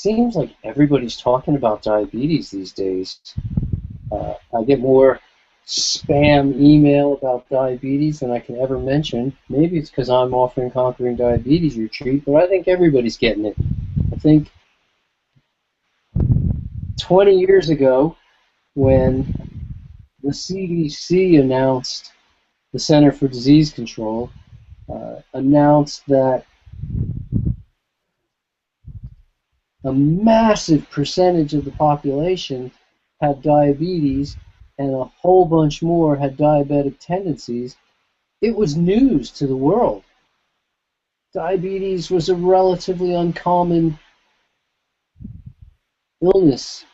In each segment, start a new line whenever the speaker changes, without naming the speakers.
seems like everybody's talking about diabetes these days. I get more spam email about diabetes than I can ever mention. Maybe it's because I'm offering Conquering Diabetes retreat, but I think everybody's getting it. I think 20 years ago, when the CDC announced, the Center for Disease Control, announced that a massive percentage of the population had diabetes and a whole bunch more had diabetic tendencies, it was news to the world. Diabetes was a relatively uncommon illness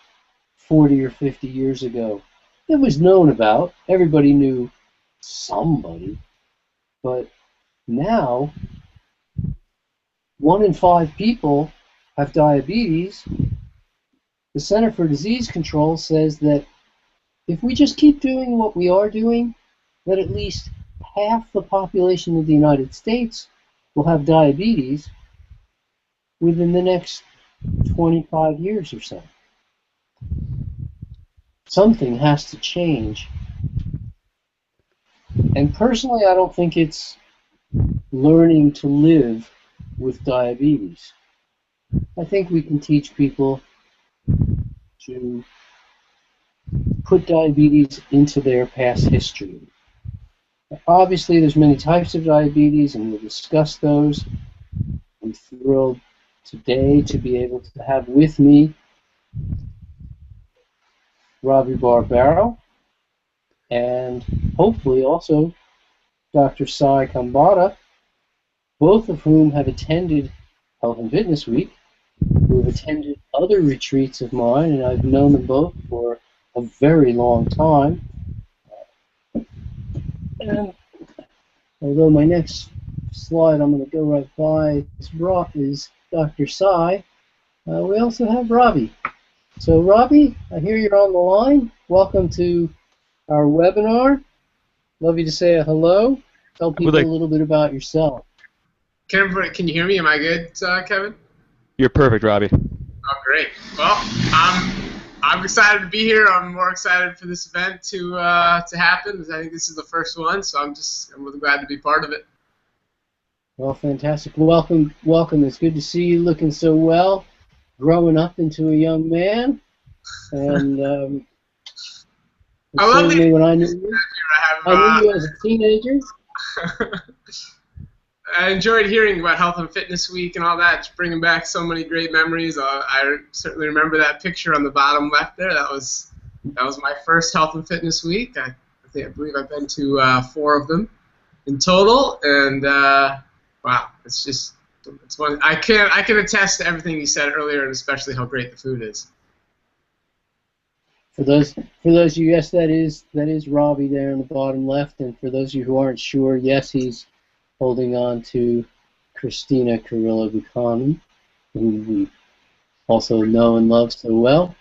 40 or 50 years ago. It was known about. Everybody knew somebody. But now, 1 in 5 people have diabetes. The Center for Disease Control says that if we just keep doing what we are doing, that at least half the population of the United States will have diabetes within the next 25 years or so. Something has to change. And personally, I don't think it's learning to live with diabetes. I think we can teach people to put diabetes into their past history. Obviously, there's many types of diabetes, and we'll discuss those. I'm thrilled today to be able to have with me Robbie Barbaro, and hopefully also Dr. Khambatta, both of whom have attended Health and Fitness Week, who have attended other retreats of mine, and I've known them both for a very long time. And although my next slide I'm going to go right by is Dr. Sai, we also have Robbie. So Robbie, I hear you're on the line. Welcome to our webinar. Love you to say a hello. Tell people a little bit about yourself.
Can you hear me? Am I good, Kevin?
You're perfect, Robbie.
Oh, great. Well, I'm excited to be here. I'm more excited for this event to happen. I think this is the first one, so I'm really glad to be part of it.
Well, fantastic. Welcome, welcome. It's good to see you looking so well, growing up into a young man. And certainly when I knew you as a teenager.
I enjoyed hearing about Health and Fitness Week and all that. It's bringing back so many great memories. I certainly remember that picture on the bottom left there. That was my first Health and Fitness Week. I believe I've been to 4 of them in total, and wow, it's one. I can attest to everything you said earlier, and especially how great the food is.
For those of you, yes, that is Robbie there in the bottom left, and for those of you who aren't sure, yes, he's holding on to Christina Carrillo Buchanan, whom we also know and love so well.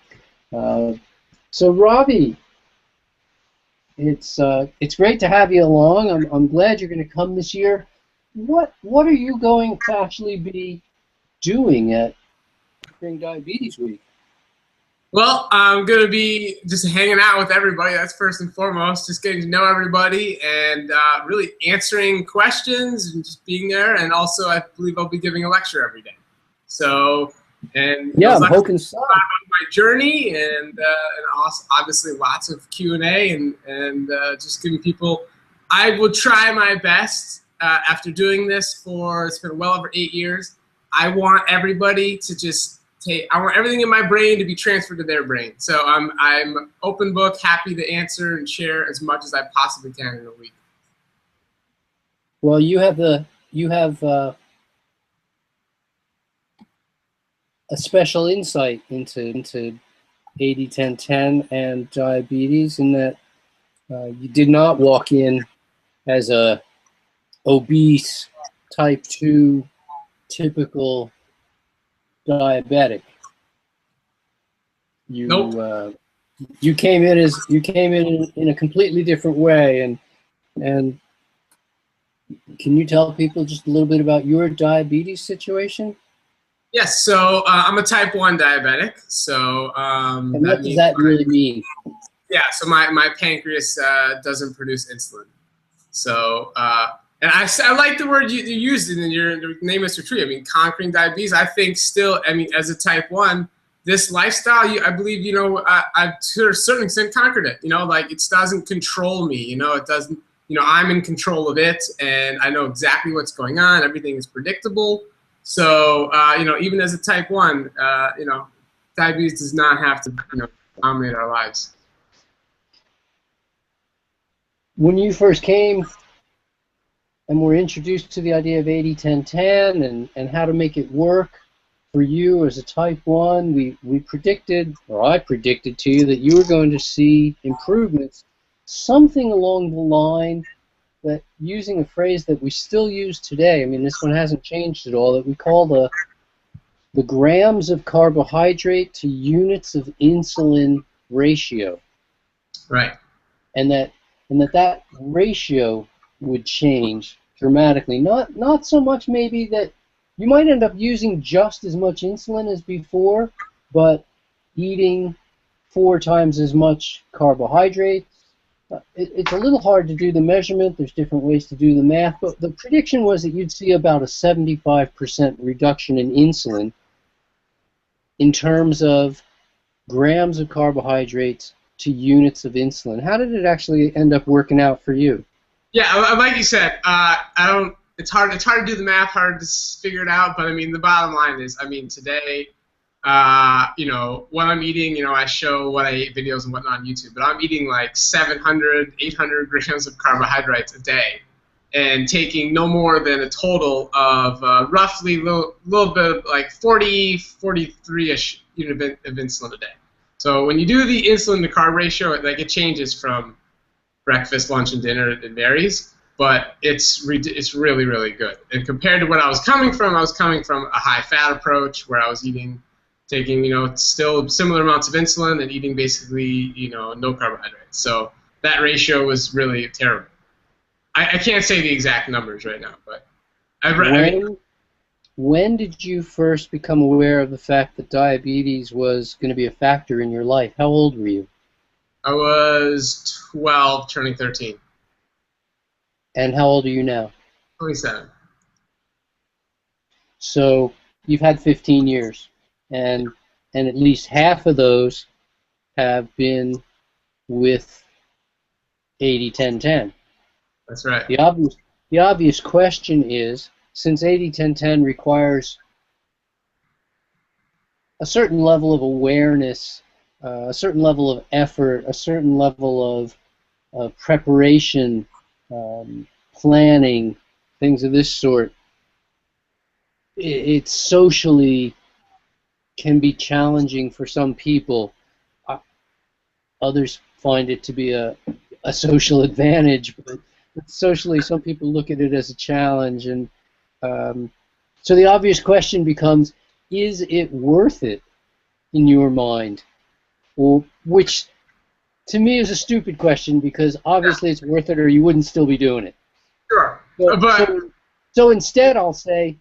So Robbie, it's great to have you along. I'm glad you're going to come this year. What are you going to actually be doing during Diabetes Week?
Well, I'm going to be just hanging out with everybody. That's first and foremost, just getting to know everybody and really answering questions and just being there. And also, I believe I'll be giving a lecture every day. So, and
yeah, I'm hoping so.
On my journey, and also obviously lots of Q&A and just giving people. I will try my best after doing this it's been well over 8 years. I want everybody to just. I want everything in my brain to be transferred to their brain. So I'm open book, happy to answer and share as much as I possibly can in a week.
Well, you have a special insight into 80-10-10 and diabetes, in that you did not walk in as a obese type 2 typical diabetic.
Nope.
You came in in a completely different way, and can you tell people just a little bit about your diabetes situation?
Yes, so I'm a type 1 diabetic. So
and what does that really mean?
Yeah, so my pancreas doesn't produce insulin. So, and I like the word you used in your name, Mr. Tree. I mean, conquering diabetes. I think still, I mean, as a type 1, this lifestyle, I believe, you know, I've to a certain extent conquered it. You know, like it doesn't control me. You know, it doesn't, you know, I'm in control of it and I know exactly what's going on. Everything is predictable. So, you know, even as a type 1, you know, diabetes does not have to, you know, dominate our lives.
When you first came and were introduced to the idea of 80-10-10 and how to make it work for you as a type 1, we predicted, or I predicted to you, that you were going to see improvements, something along the line that, using a phrase that we still use today, I mean, this one hasn't changed at all, that we call the grams of carbohydrate to units of insulin ratio.
Right.
And that ratio would change dramatically. Not so much maybe that you might end up using just as much insulin as before, but eating 4 times as much carbohydrates. It's a little hard to do the measurement. There's different ways to do the math, but the prediction was that you'd see about a 75% reduction in insulin in terms of grams of carbohydrates to units of insulin. How did it actually end up working out for you?
Yeah, like you said, I don't. It's hard to do the math, hard to figure it out. But I mean, the bottom line is, I mean, today, you know, what I'm eating, you know, I show what I ate videos and whatnot on YouTube, but I'm eating like 700, 800 grams of carbohydrates a day, and taking no more than a total of roughly little bit like 40, 43-ish unit of insulin a day. So when you do the insulin to carb ratio, like it changes from breakfast, lunch, and dinner. It varies, but it's really, really good. And compared to what I was coming from a high-fat approach where I was taking, you know, still similar amounts of insulin and eating basically, you know, no carbohydrates. So that ratio was really terrible. I can't say the exact numbers right now, but
when did you first become aware of the fact that diabetes was going to be a factor in your life? How old were you?
I was 12, turning 13.
And how old are you now?
27.
So you've had 15 years, and at least half of those have been with 80-10-10.
That's right.
The obvious question is, since 80-10-10 requires a certain level of awareness, a certain level of effort, a certain level of preparation, planning, things of this sort, it socially can be challenging for some people. Others find it to be a social advantage, but socially some people look at it as a challenge. And so the obvious question becomes, is it worth it in your mind? Or, which to me is a stupid question, because obviously it's worth it or you wouldn't still be doing it.
Sure.
So instead I'll say,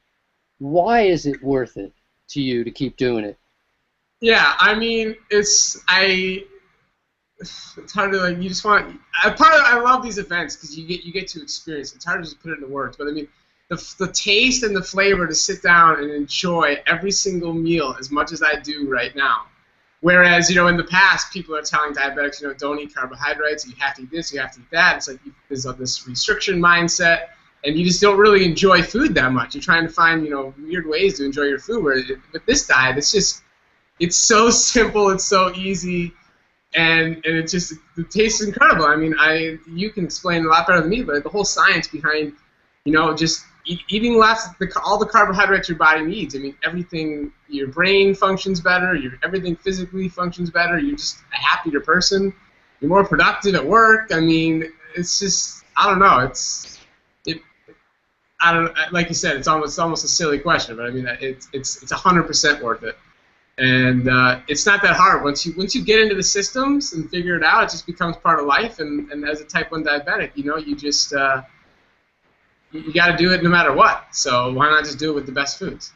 why is it worth it to you to keep doing it?
Yeah, I mean, it's hard to, like, you just want, I love these events because you get to experience it. It's hard to just put it into words, but I mean, the taste and the flavor to sit down and enjoy every single meal as much as I do right now. Whereas, you know, in the past, people are telling diabetics, you know, don't eat carbohydrates, you have to eat this, you have to eat that. It's like there's this restriction mindset, and you just don't really enjoy food that much. You're trying to find, you know, weird ways to enjoy your food. Where with this diet, it's so simple, it's so easy, and it just, the taste is incredible. I mean, you can explain a lot better than me, but the whole science behind, you know, just eating less, all the carbohydrates your body needs. I mean, everything, your brain functions better, everything physically functions better, you're just a happier person, you're more productive at work. I mean, it's just, I don't know, I don't, like you said, it's almost a silly question, but I mean, it's 100% worth it. And it's not that hard. Once you get into the systems and figure it out, it just becomes part of life. And as a type 1 diabetic, you know, you just you got to do it no matter what. So why not just do it with the best foods?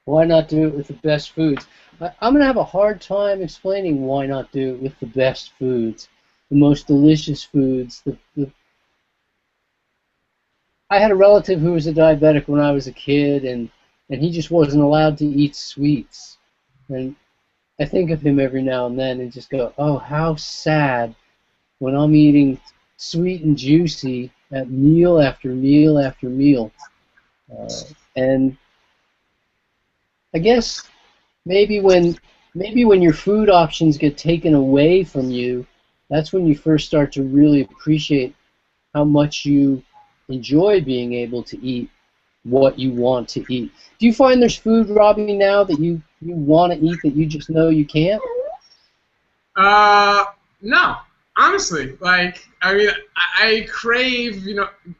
Why not do it with the best foods? I'm going to have a hard time explaining why not do it with the best foods, the most delicious foods. I had a relative who was a diabetic when I was a kid, and he just wasn't allowed to eat sweets. And I think of him every now and then and just go, oh, how sad when I'm eating sweet and juicy at meal after meal after meal. And I guess maybe when your food options get taken away from you, that's when you first start to really appreciate how much you enjoy being able to eat what you want to eat. Do you find there's food, Robbie, now that you want to eat that you just know you can't?
No. Honestly, like, I mean, I crave,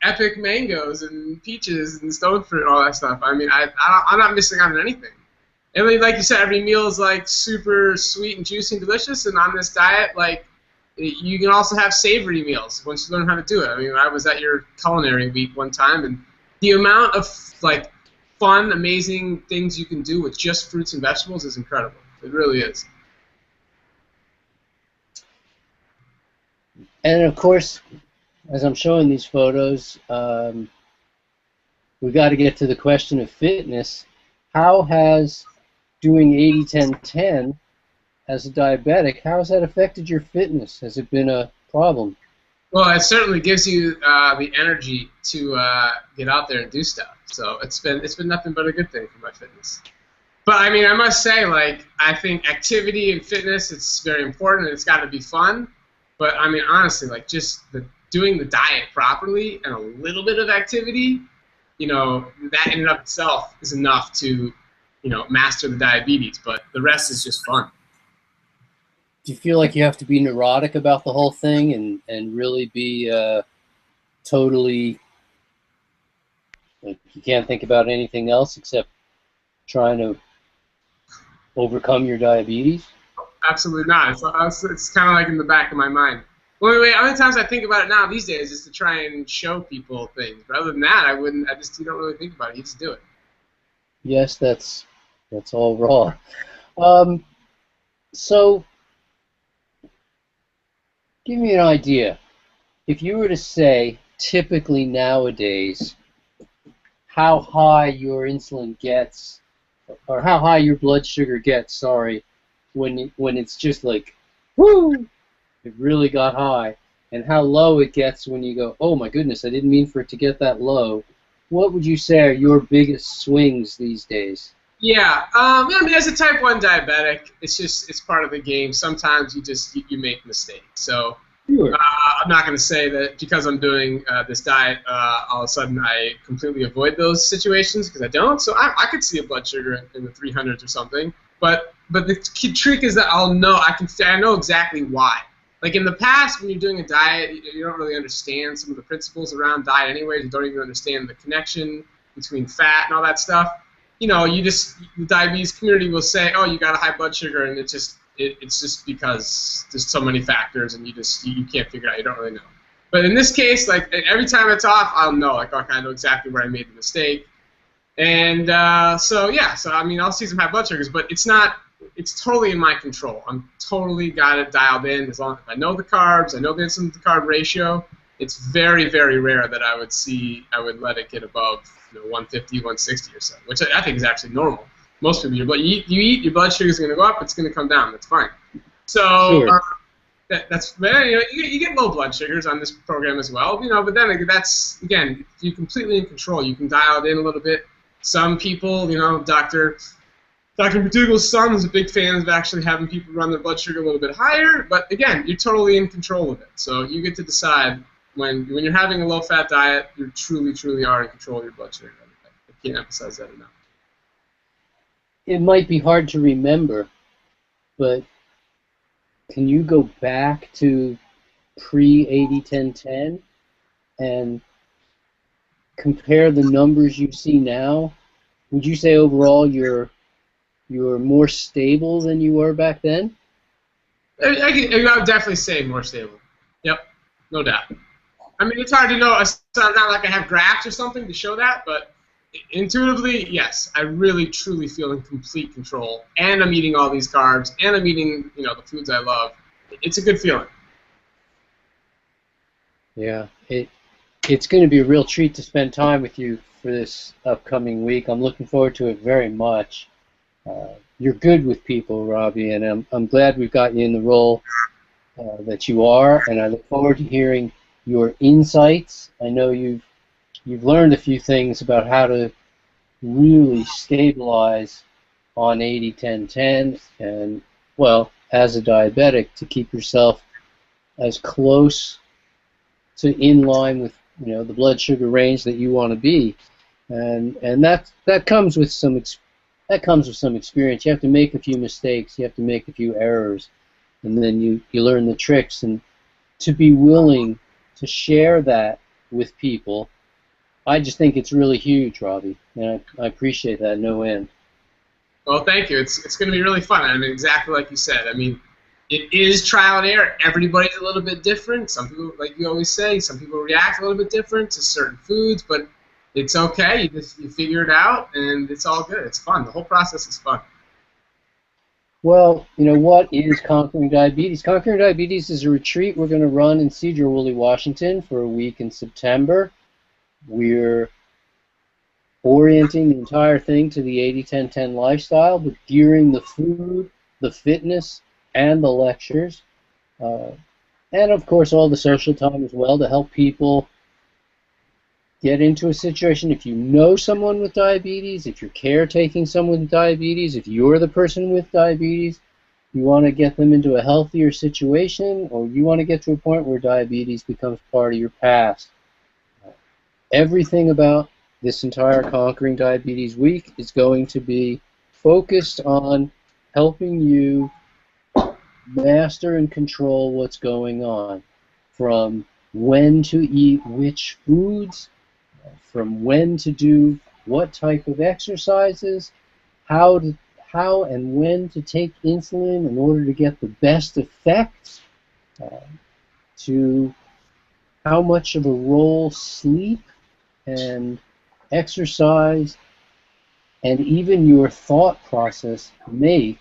epic mangoes and peaches and stone fruit and all that stuff. I mean, I'm not missing out on anything. And like you said, every meal is like super sweet and juicy and delicious. And on this diet, like, you can also have savory meals once you learn how to do it. I mean, I was at your culinary week one time, and the amount of like fun, amazing things you can do with just fruits and vegetables is incredible. It really is.
And of course, as I'm showing these photos, we got to get to the question of fitness. How has doing 80-10-10 as a diabetic, how has that affected your fitness? Has it been a problem?
Well, it certainly gives you the energy to get out there and do stuff. So it's been nothing but a good thing for my fitness. But I mean, I must say, like, I think activity and fitness, it's very important, and it's got to be fun. But I mean, honestly, like, just doing the diet properly and a little bit of activity, that in and of itself is enough to, master the diabetes. But the rest is just fun.
Do you feel like you have to be neurotic about the whole thing and really be totally, like, you can't think about anything else except trying to overcome your diabetes?
Absolutely not. It's kind of like in the back of my mind. Well, anyway, other times I think about it now these days is to try and show people things. But other than that, I wouldn't. You don't really think about it. You just do it.
Yes, that's all raw. So, give me an idea. If you were to say, typically nowadays, how high your insulin gets, or how high your blood sugar gets, sorry, when it's just like, whoo, it really got high, and how low it gets when you go, oh my goodness, I didn't mean for it to get that low. What would you say are your biggest swings these days?
Yeah, I mean, as a type 1 diabetic, it's part of the game. Sometimes you make mistakes. So
Sure.
I'm not going to say that because I'm doing this diet, all of a sudden I completely avoid those situations, because I don't. So I could see a blood sugar in the 300s or something. But the key trick is that I know exactly why. Like in the past, when you're doing a diet, you don't really understand some of the principles around diet anyway. You don't even understand the connection between fat and all that stuff. The diabetes community will say, oh, you got a high blood sugar, and it's just because there's so many factors, and you can't figure it out. You don't really know. But in this case, like, every time it's off, I'll know. Like, okay, I know exactly where I made the mistake. And so I mean, I'll see some high blood sugars, but it's totally in my control. I'm totally got it dialed in. As long as I know the carbs, I know the insulin to carb ratio. It's very, very rare that I would let it get above 150, 160 or so, which I think is actually normal. Most people, you eat, your blood sugar is going to go up, it's going to come down. That's fine. So
Sure.
you get low blood sugars on this program as well. But then that's, again, you're completely in control. You can dial it in a little bit. Some people, Dr. McDougall's son is a big fan of actually having people run their blood sugar a little bit higher. But again, you're totally in control of it. So you get to decide when you're having a low-fat diet, you truly, truly are in control of your blood sugar. I can't emphasize that enough.
It might be hard to remember, but can you go back to pre-80-10-10 and compare the numbers you see now? Would you say overall you're more stable than you were back then?
I would definitely say more stable. Yep, no doubt. I mean, it's hard to know. It's not like I have graphs or something to show that, but Intuitively, yes, I really truly feel in complete control, and I'm eating all these carbs, and I'm eating, the foods I love. It's a good feeling.
Yeah, it's going to be a real treat to spend time with you for this upcoming week. I'm looking forward to it very much. You're good with people, Robbie, and I'm glad we've got you in the role that you are, and I look forward to hearing your insights. I know you've learned a few things about how to really stabilize on 80-10-10, and well, as a diabetic, to keep yourself as close to in line with the blood sugar range that you want to be, and that comes with some experience. You have to make a few mistakes, you have to make a few errors, and then you learn the tricks. And to be willing to share that with people, I just think it's really huge, Robbie, and I appreciate that no end.
Well, thank you. It's going to be really fun. I mean, exactly like you said. I mean, it is trial and error. Everybody's a little bit different. Some people, like you always say, some people react a little bit different to certain foods, but it's okay. You figure it out, and it's all good. It's fun. The whole process is fun.
Well, what is Conquering Diabetes? Conquering Diabetes is a retreat we're going to run in Sedro-Woolley, Washington for a week in September. We're orienting the entire thing to the 80-10-10 lifestyle, but gearing the food, the fitness, and the lectures, and of course all the social time as well, to help people get into a situation. If you know someone with diabetes, if you're caretaking someone with diabetes, if you're the person with diabetes, you want to get them into a healthier situation, or you want to get to a point where diabetes becomes part of your past. Everything about this entire Conquering Diabetes week is going to be focused on helping you master and control what's going on, from when to eat which foods, from when to do what type of exercises, how and when to take insulin in order to get the best effects, to how much of a role sleep and exercise and even your thought process make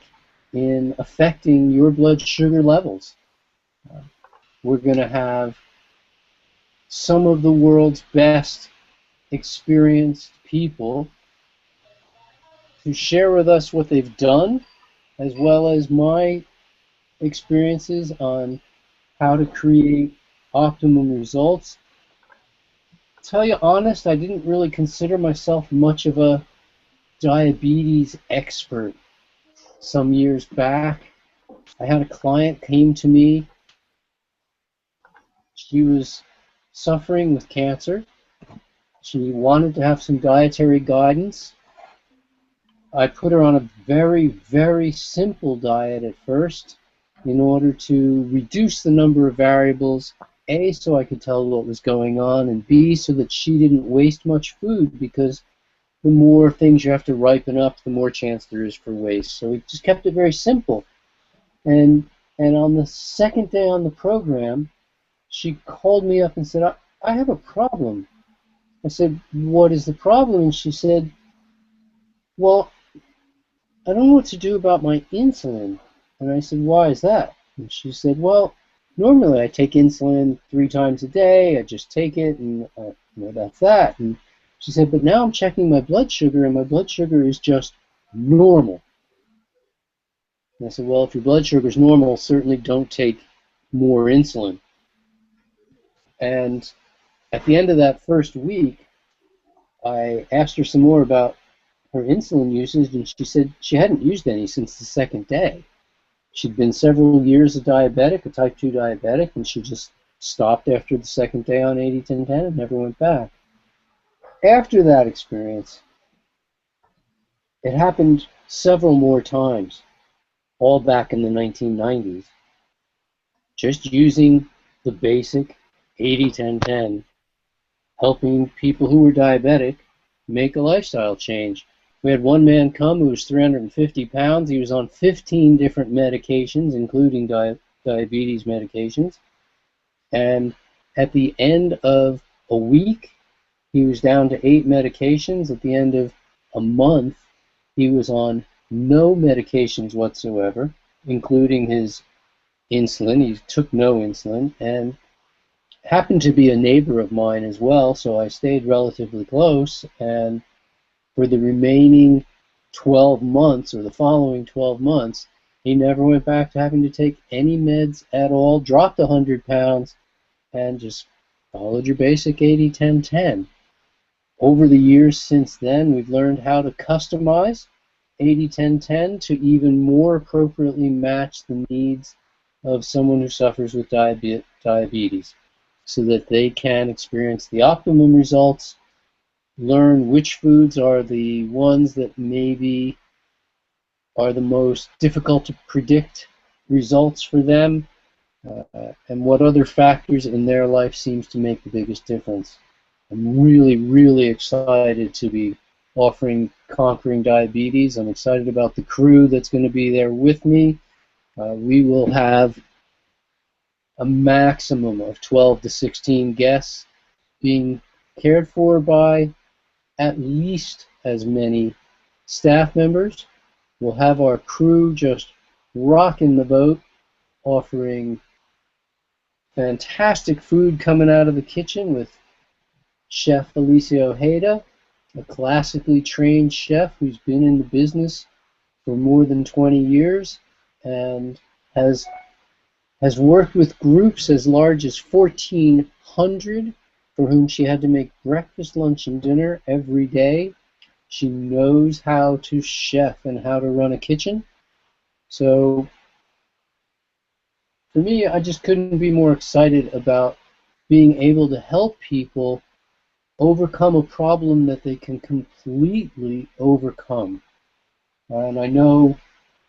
in affecting your blood sugar levels. We're going to have some of the world's best experienced people to share with us what they've done, as well as my experiences on how to create optimum results. To tell you honest, I didn't really consider myself much of a diabetes expert. Some years back, I had a client came to me. She was suffering with cancer. She wanted to have some dietary guidance. I put her on a very, very simple diet at first in order to reduce the number of variables, A, so I could tell what was going on, and B, so that she didn't waste much food, because the more things you have to ripen up, the more chance there is for waste. So we just kept it very simple. And on the second day on the program, she called me up and said, I have a problem. I said, what is the problem? And she said, well, I don't know what to do about my insulin. And I said, why is that? And she said, well, normally I take insulin 3 times a day. I just take it, and that's that. And she said, but now I'm checking my blood sugar, and my blood sugar is just normal. And I said, well, if your blood sugar is normal, certainly don't take more insulin. And at the end of that first week, I asked her some more about her insulin usage, and she said she hadn't used any since the second day. She'd been several years a diabetic, a type 2 diabetic, and she just stopped after the second day on 80-10-10 and never went back. After that experience, it happened several more times, all back in the 1990s, just using the basic 80-10-10, helping people who were diabetic make a lifestyle change. We had one man come who was 350 pounds. He was on 15 different medications, including diabetes medications. And at the end of a week, He was down to 8 medications. At the end of a month, he was on no medications whatsoever, including his insulin. He took no insulin, and happened to be a neighbor of mine as well, so I stayed relatively close, and for the remaining 12 months, or the following 12 months, he never went back to having to take any meds at all, dropped 100 pounds, and just followed your basic 80-10-10. Over the years since then, we've learned how to customize 80-10-10 to even more appropriately match the needs of someone who suffers with diabetes, so that they can experience the optimum results, learn which foods are the ones that maybe are the most difficult to predict results for them, and what other factors in their life seems to make the biggest difference. I'm really, really excited to be offering Conquering Diabetes. I'm excited about the crew that's going to be there with me. We will have a maximum of 12 to 16 guests being cared for by at least as many staff members. We'll have our crew just rocking the boat, offering fantastic food coming out of the kitchen with Chef Alicia Ojeda, a classically trained chef who's been in the business for more than 20 years and has worked with groups as large as 1,400 for whom she had to make breakfast, lunch, and dinner every day. She knows how to chef and how to run a kitchen. So for me, I just couldn't be more excited about being able to help people overcome a problem that they can completely overcome. And I know,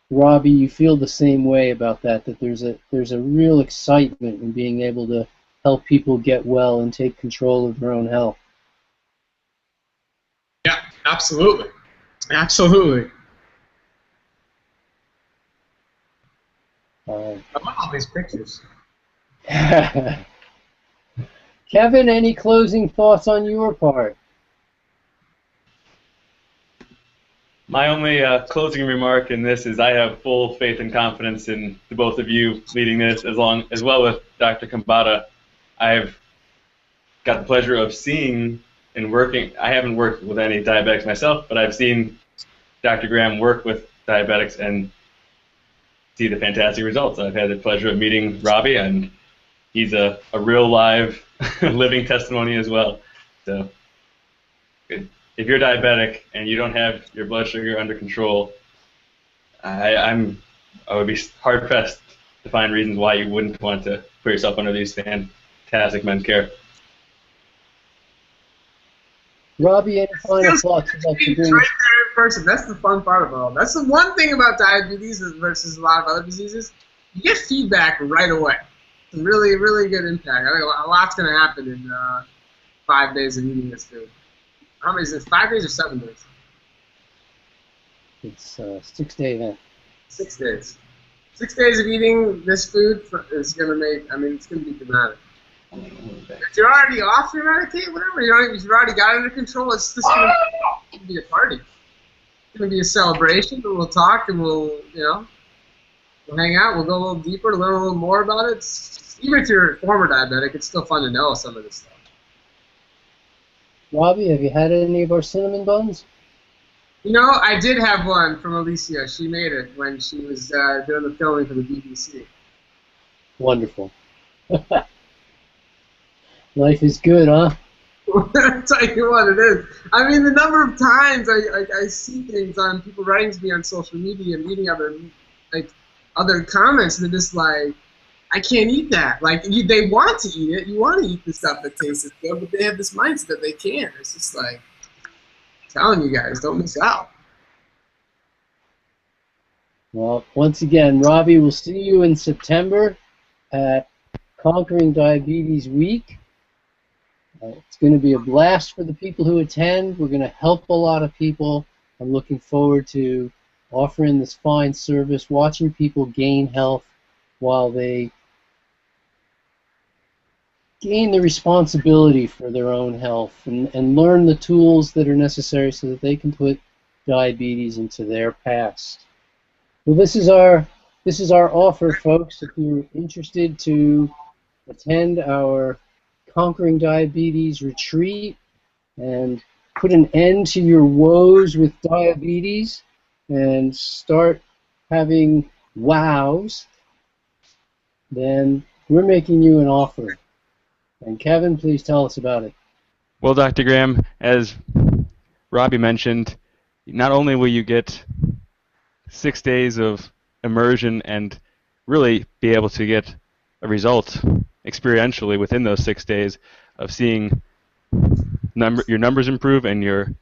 Robbie, you feel the same way about that, that there's a real excitement in being able to help people get well and take control of their own health.
Yeah, absolutely. Absolutely. I love all these pictures.
Kevin, any closing thoughts on your part?
My only closing remark in this is I have full faith and confidence in the both of you leading this, as well with Dr. Khambatta. I've got the pleasure of seeing and working. I haven't worked with any diabetics myself, but I've seen Dr. Graham work with diabetics and see the fantastic results. I've had the pleasure of meeting Robbie, and he's a real live living testimony as well. So if you're diabetic and you don't have your blood sugar under control, I would be hard pressed to find reasons why you wouldn't want to put yourself under these fantastic men's care.
Robbie, any final thoughts about the
right there in person. That's the fun part of it all. That's the one thing about diabetes versus a lot of other diseases. You get feedback right away. It's a really, really good impact. I think a lot's going to happen in 5 days of eating this food. How many is it? 5 days or 7 days?
It's a 6-day event.
6 days. 6 days of eating this food is going to make, it's going to be dramatic. If you're already off your medication, whatever, if you've already got it under control, it's just going to be a party. It's going to be a celebration, and we'll talk, and we'll hang out, we'll go a little deeper, learn a little more about it. Even if you're a former diabetic, it's still fun to know some of this stuff.
Robbie, have you had any of our cinnamon buns?
I did have one from Alicia. She made it when she was doing the filming for the BBC.
Wonderful. Life is good, huh?
I'll tell you what it is. The number of times I see things on people writing to me on social media and reading other comments, and they're just like, I can't eat that. They want to eat it. You want to eat the stuff that tastes good, but they have this mindset that they can't. It's just like, I'm telling you guys, don't miss out.
Well, once again, Robbie, we'll see you in September at Conquering Diabetes Week. It's going to be a blast for the people who attend. We're going to help a lot of people. I'm looking forward to offering this fine service, watching people gain health while they gain the responsibility for their own health and learn the tools that are necessary so that they can put diabetes into their past. Well, this is our offer, folks. If you're interested to attend our Conquering Diabetes retreat and put an end to your woes with diabetes and start having wows, then we're making you an offer. And Kevin, please tell us about it.
Well, Dr. Graham, as Robbie mentioned, not only will you get 6 days of immersion and really be able to get a result experientially within those 6 days of seeing your numbers improve and your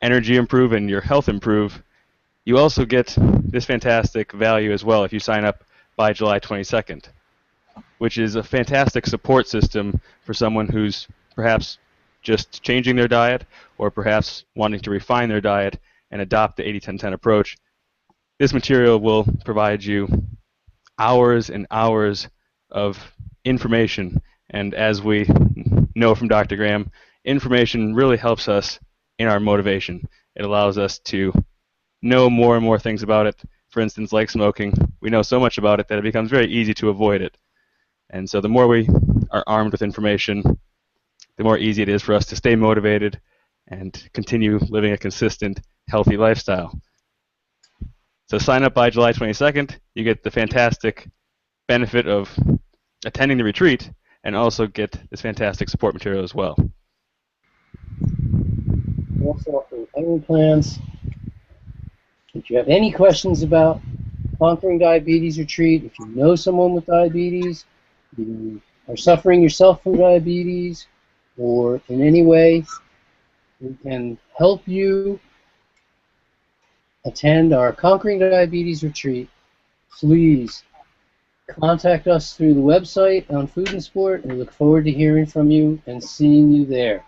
energy improve and your health improve, you also get this fantastic value as well if you sign up by July 22nd, which is a fantastic support system for someone who's perhaps just changing their diet or perhaps wanting to refine their diet and adopt the 80-10-10 approach. This material will provide you hours and hours of information, and as we know from Dr. Graham, information really helps us in our motivation. It allows us to know more and more things about it. For instance, like smoking, we know so much about it that it becomes very easy to avoid it. And so the more we are armed with information, the more easy it is for us to stay motivated and continue living a consistent, healthy lifestyle. So sign up by July 22nd. You get the fantastic benefit of attending the retreat and also get this fantastic support material as well.
We also offer payment plans. If you have any questions about Conquering Diabetes Retreat, if you know someone with diabetes, you are suffering yourself from diabetes, or in any way we can help you attend our Conquering Diabetes Retreat, please contact us through the website on Food and Sport, and we look forward to hearing from you and seeing you there.